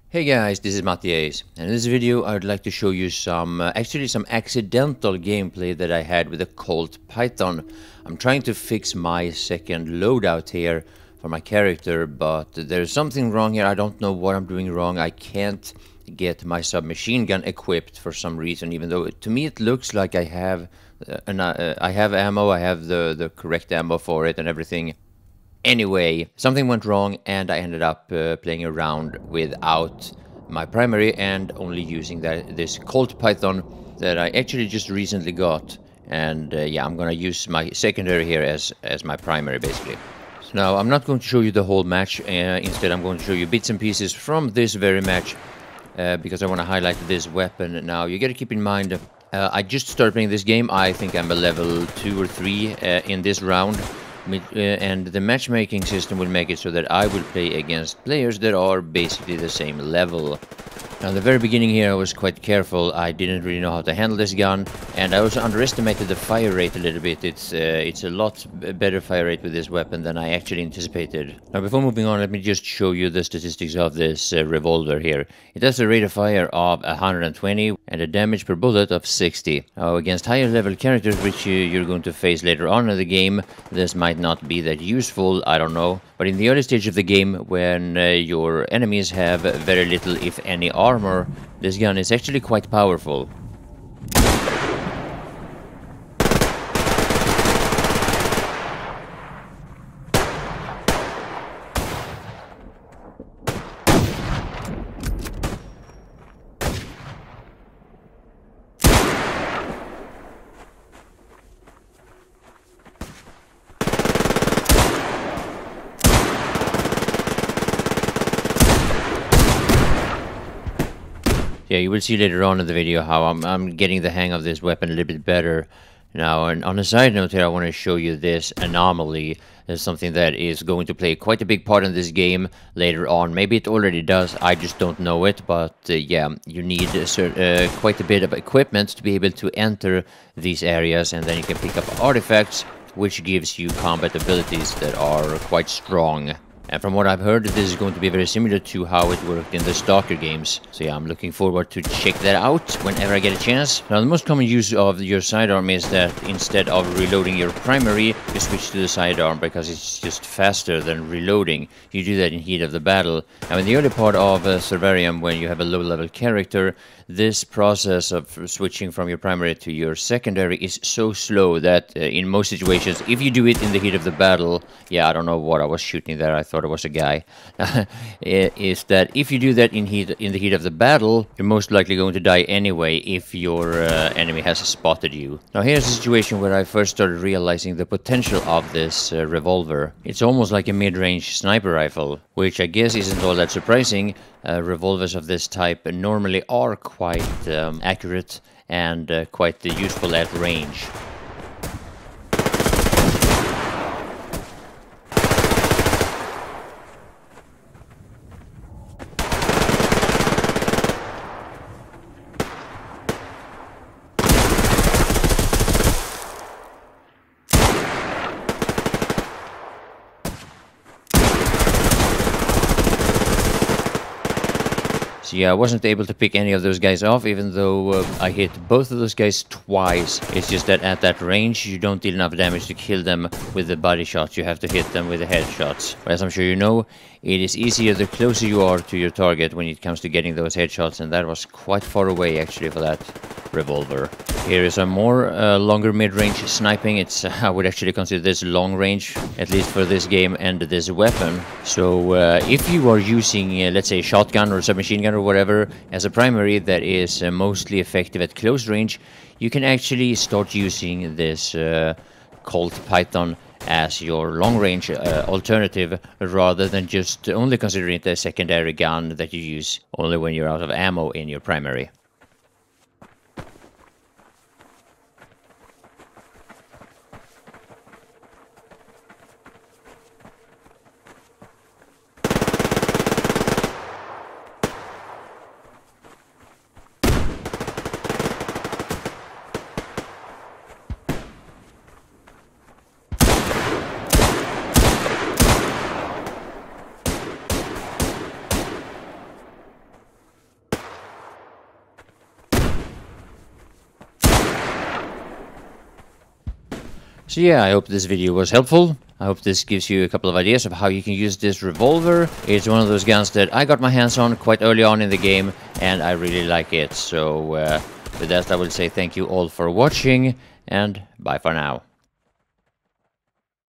Hey guys, this is Mattias, and in this video I would like to show you some accidental gameplay that I had with a Colt Python. I'm trying to fix my second loadout here for my character, but there's something wrong here. I don't know what I'm doing wrong. I can't get my submachine gun equipped for some reason, even though to me it looks like I have ammo, I have the correct ammo for it and everything. Anyway, something went wrong and I ended up playing around without my primary and only using this Colt Python that I actually just recently got. And yeah, I'm gonna use my secondary here as my primary basically. So now I'm not going to show you the whole match, instead I'm going to show you bits and pieces from this very match because I want to highlight this weapon. Now you gotta keep in mind, I just started playing this game. I think I'm a level 2 or 3 in this round. And the matchmaking system will make it so that I will play against players that are basically the same level. Now, at the very beginning here, I was quite careful. I didn't really know how to handle this gun, and I also underestimated the fire rate a little bit. It's a lot better fire rate with this weapon than I actually anticipated. Now, before moving on, let me just show you the statistics of this revolver here. It has a rate of fire of 120 and a damage per bullet of 60. Now, against higher level characters, which you're going to face later on in the game, this might not be that useful, I don't know. But in the early stage of the game, when your enemies have very little, if any, armor, this gun is actually quite powerful. Yeah, you will see later on in the video how I'm getting the hang of this weapon a little bit better. Now, and on a side note here, I want to show you this anomaly. There's something that is going to play quite a big part in this game later on. Maybe it already does, I just don't know it. But yeah, you need quite a bit of equipment to be able to enter these areas. And then you can pick up artifacts, which gives you combat abilities that are quite strong. And from what I've heard, this is going to be very similar to how it worked in the S.T.A.L.K.E.R games. So yeah, I'm looking forward to check that out whenever I get a chance. Now, the most common use of your sidearm is that instead of reloading your primary, you switch to the sidearm because it's just faster than reloading. You do that in heat of the battle. Now, in the early part of Survarium, when you have a low-level character, this process of switching from your primary to your secondary is so slow that in most situations, if you do it in the heat of the battle, yeah, I don't know what I was shooting there, I thought it was a guy, is that if you do that in the heat of the battle, you're most likely going to die anyway if your enemy has spotted you. Now here's a situation where I first started realizing the potential of this revolver. It's almost like a mid-range sniper rifle, which I guess isn't all that surprising. Revolvers of this type normally are quite accurate and quite useful at range. So yeah, I wasn't able to pick any of those guys off, even though I hit both of those guys twice. It's just that at that range, you don't deal enough damage to kill them with the body shots. You have to hit them with the headshots. But as I'm sure you know, it is easier the closer you are to your target when it comes to getting those headshots, and that was quite far away actually for that revolver. Here is a more longer mid-range sniping. I would actually consider this long range, at least for this game and this weapon. So if you are using, let's say, a shotgun or a submachine gun or whatever as a primary that is mostly effective at close range, you can actually start using this Colt Python as your long-range alternative, rather than just only considering it a secondary gun that you use only when you're out of ammo in your primary. So yeah, I hope this video was helpful. I hope this gives you a couple of ideas of how you can use this revolver. It's one of those guns that I got my hands on quite early on in the game, and I really like it. So with that, I will say thank you all for watching, and bye for now.